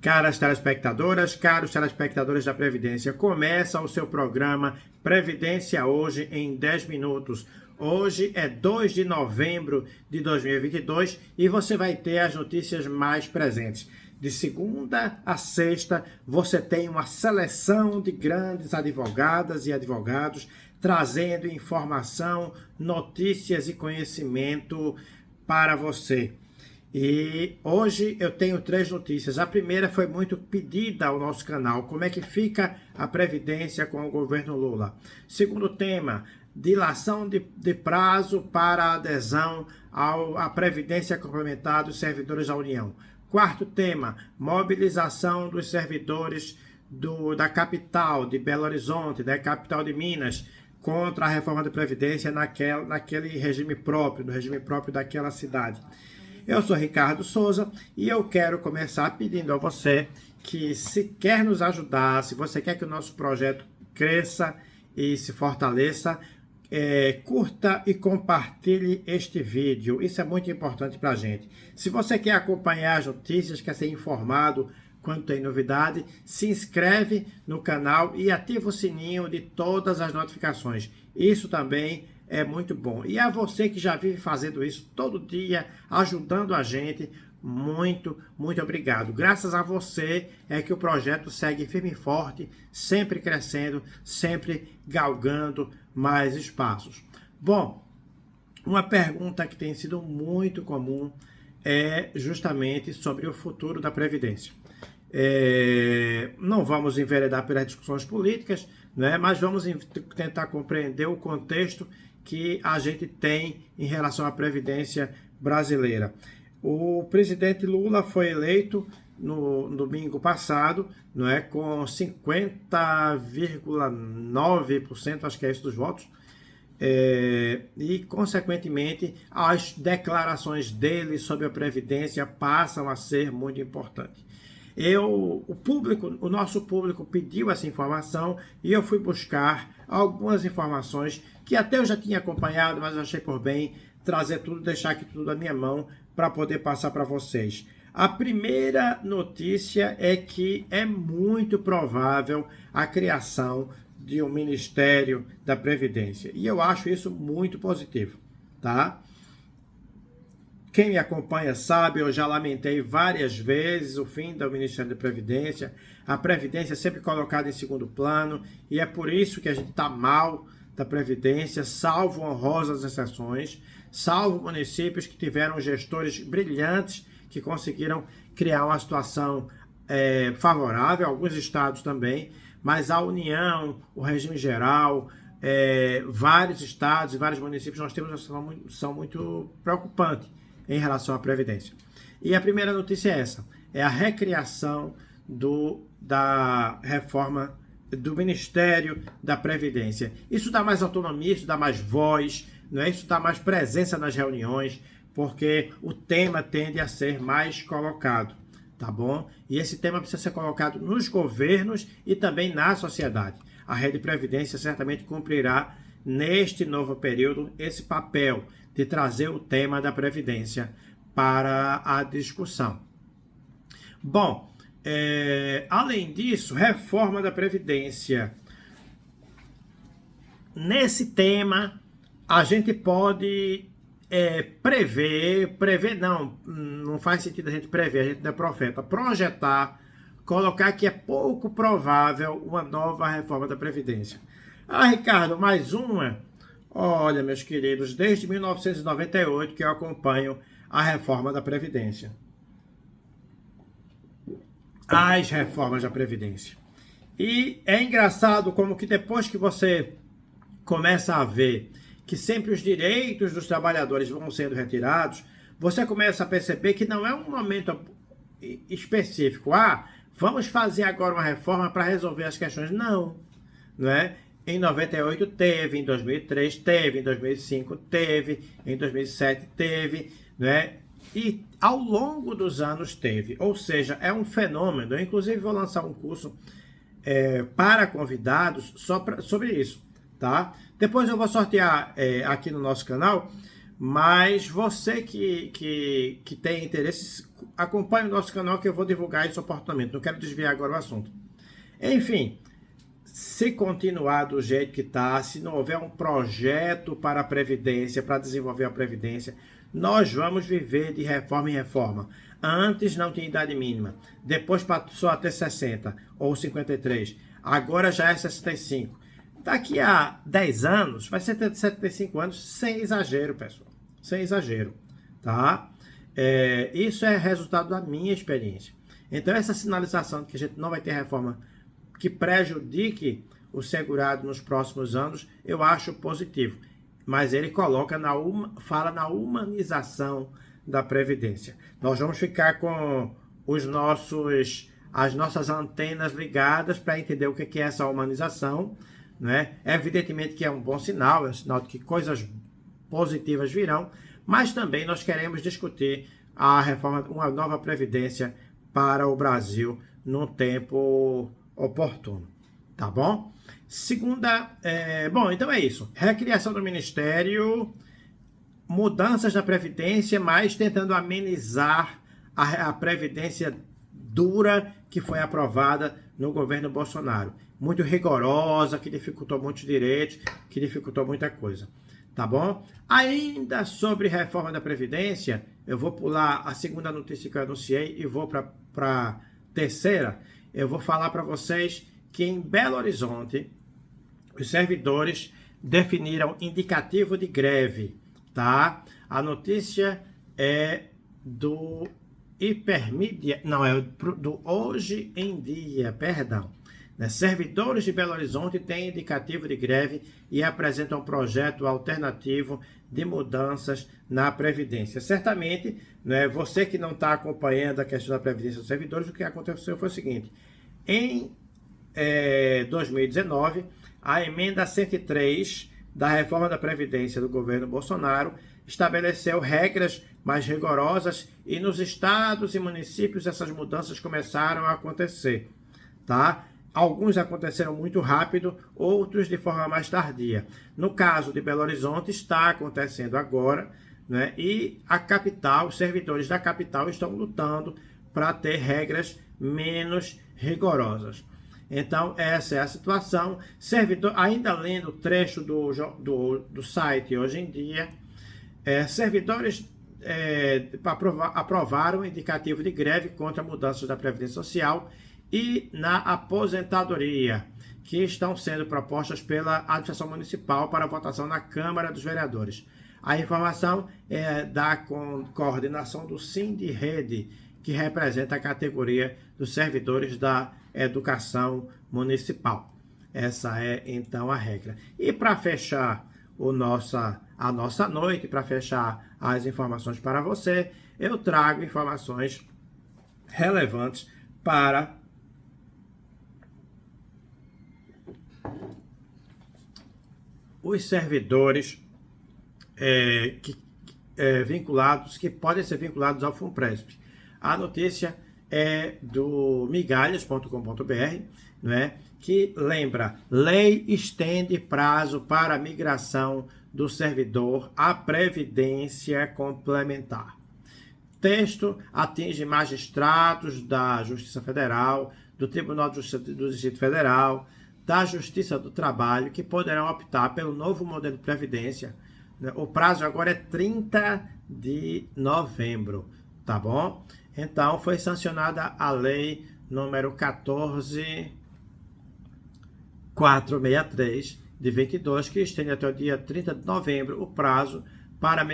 Caras telespectadoras, caros telespectadores da Previdência, começa o seu programa Previdência Hoje em 10 minutos. Hoje é 2 de novembro de 2022 e você vai ter as notícias mais presentes. De segunda a sexta, você tem uma seleção de grandes advogadas e advogados trazendo informação, notícias e conhecimento para você. E hoje eu tenho 3 notícias. A primeira foi muito pedida ao nosso canal. Como é que fica a Previdência com o governo Lula? Segundo tema, dilação de prazo para adesão à Previdência Complementar dos servidores da União. Quarto tema, mobilização dos servidores da capital, de Belo Horizonte, da capital de Minas, contra a reforma da Previdência naquele regime próprio, no regime próprio daquela cidade. Eu sou Ricardo Souza e eu quero começar pedindo a você que, se quer nos ajudar, se você quer que o nosso projeto cresça e se fortaleça, curta e compartilhe este vídeo. Isso é muito importante para a gente. Se você quer acompanhar as notícias, quer ser informado quando tem novidade, se inscreve no canal e ativa o sininho de todas as notificações. Isso também é muito bom. E a você que já vive fazendo isso todo dia, ajudando a gente, muito obrigado. Graças a você é que o projeto segue firme e forte, sempre crescendo, sempre galgando mais espaços. Bom, uma pergunta que tem sido muito comum é justamente sobre o futuro da Previdência. Não vamos enveredar pelas discussões políticas, né, mas vamos tentar compreender o contexto que a gente tem em relação à Previdência brasileira. O presidente Lula foi eleito no domingo passado, não é, com 50,9%, acho que é isso, dos votos, e, consequentemente, as declarações dele sobre a Previdência passam a ser muito importantes. O nosso público pediu essa informação e eu fui buscar algumas informações que até eu já tinha acompanhado, mas eu achei por bem trazer tudo, deixar aqui tudo na minha mão para poder passar para vocês. A primeira notícia é que é muito provável a criação de um Ministério da Previdência. E eu acho isso muito positivo, tá? Quem me acompanha sabe, eu já lamentei várias vezes o fim do Ministério da Previdência. A Previdência é sempre colocada em segundo plano e é por isso que a gente está mal da Previdência, salvo honrosas exceções, salvo municípios que tiveram gestores brilhantes que conseguiram criar uma situação favorável, alguns estados também, mas a União, o regime geral, vários estados e vários municípios, nós temos uma situação muito preocupante em relação à Previdência. E a primeira notícia é essa, é a recriação da reforma do Ministério da Previdência. Isso dá mais autonomia, isso dá mais voz, não é? Isso dá mais presença nas reuniões, porque o tema tende a ser mais colocado, tá bom? E esse tema precisa ser colocado nos governos e também na sociedade. A Rede Previdência certamente cumprirá neste novo período esse papel de trazer o tema da Previdência para a discussão. Bom, além disso, reforma da Previdência. Nesse tema, a gente pode prever não faz sentido a gente prever, a gente não é profeta, projetar, colocar que é pouco provável uma nova reforma da Previdência. Ah, Ricardo, mais uma? Olha, meus queridos, desde 1998 que eu acompanho a reforma da Previdência. As reformas da Previdência. E é engraçado como que depois que você começa a ver que sempre os direitos dos trabalhadores vão sendo retirados, você começa a perceber que não é um momento específico. Vamos fazer agora uma reforma para resolver as questões. Não é? Em 98 teve, em 2003 teve, em 2005 teve, em 2007 teve, né? E ao longo dos anos teve. Ou seja, é um fenômeno. Eu, inclusive, vou lançar um curso para convidados sobre isso, tá? Depois eu vou sortear aqui no nosso canal, mas você que tem interesse, acompanhe o nosso canal que eu vou divulgar isso oportunamente. Não quero desviar agora o assunto. Enfim, se continuar do jeito que está, se não houver um projeto para a Previdência, para desenvolver a Previdência, nós vamos viver de reforma em reforma. Antes não tinha idade mínima, depois passou a ter 60 ou 53, agora já é 65. Daqui a 10 anos, vai ser 75 anos, sem exagero, pessoal. Sem exagero, tá? Isso é resultado da minha experiência. Então, essa sinalização de que a gente não vai ter reforma que prejudique o segurado nos próximos anos, eu acho positivo. Mas ele coloca fala na humanização da Previdência. Nós vamos ficar com as nossas antenas ligadas para entender o que é essa humanização, né? Evidentemente que é um bom sinal, é um sinal de que coisas positivas virão, mas também nós queremos discutir a reforma, uma nova Previdência para o Brasil num tempo oportuno, tá bom? Bom, então é isso. Recriação do Ministério, mudanças na Previdência, mas tentando amenizar a Previdência dura que foi aprovada no governo Bolsonaro. Muito rigorosa, que dificultou muitos direitos, que dificultou muita coisa. Tá bom? Ainda sobre reforma da Previdência, eu vou pular a segunda notícia que eu anunciei e vou para a terceira. Eu vou falar para vocês que em Belo Horizonte, os servidores definiram indicativo de greve, tá? A notícia é do Hipermídia, não, é do Hoje em Dia, perdão. Servidores de Belo Horizonte têm indicativo de greve e apresentam um projeto alternativo de mudanças na Previdência. Certamente, né, você que não está acompanhando a questão da Previdência dos servidores, o que aconteceu foi o seguinte: em 2019, a emenda 103 da reforma da Previdência do governo Bolsonaro estabeleceu regras mais rigorosas e nos estados e municípios essas mudanças começaram a acontecer, tá? Alguns aconteceram muito rápido, outros de forma mais tardia. No caso de Belo Horizonte, está acontecendo agora, né? E a capital, os servidores da capital estão lutando para ter regras menos rigorosas. Então, essa é a situação. Ainda lendo o trecho do site Hoje em Dia, servidores aprovaram o indicativo de greve contra mudanças da Previdência Social e na aposentadoria, que estão sendo propostas pela administração municipal para votação na Câmara dos Vereadores. A informação é da coordenação do Sindirede, que representa a categoria dos servidores da educação municipal. Essa é, então, a regra. E para fechar a nossa noite, para fechar as informações para você, eu trago informações relevantes para os servidores que podem ser vinculados ao FUNPRESP. A notícia é do migalhas.com.br, né, que lembra: lei estende prazo para a migração do servidor à Previdência Complementar. Texto atinge magistrados da Justiça Federal, do Tribunal de Justiça do Distrito Federal, da Justiça do Trabalho, que poderão optar pelo novo modelo de previdência. O prazo agora é 30 de novembro, tá bom? Então, foi sancionada a lei número 14.463 de 22, que estende até o dia 30 de novembro o prazo para a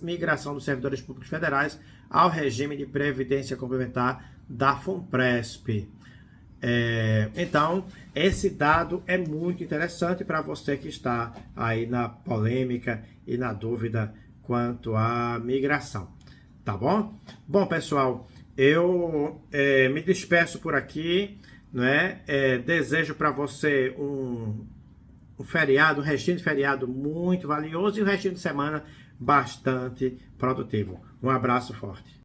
migração dos servidores públicos federais ao regime de previdência complementar da FUNPRESP. Então, esse dado é muito interessante para você que está aí na polêmica e na dúvida quanto à migração, tá bom? Bom, pessoal, eu me despeço por aqui, né? Desejo para você um feriado, um restinho de feriado muito valioso e um restinho de semana bastante produtivo. Um abraço forte.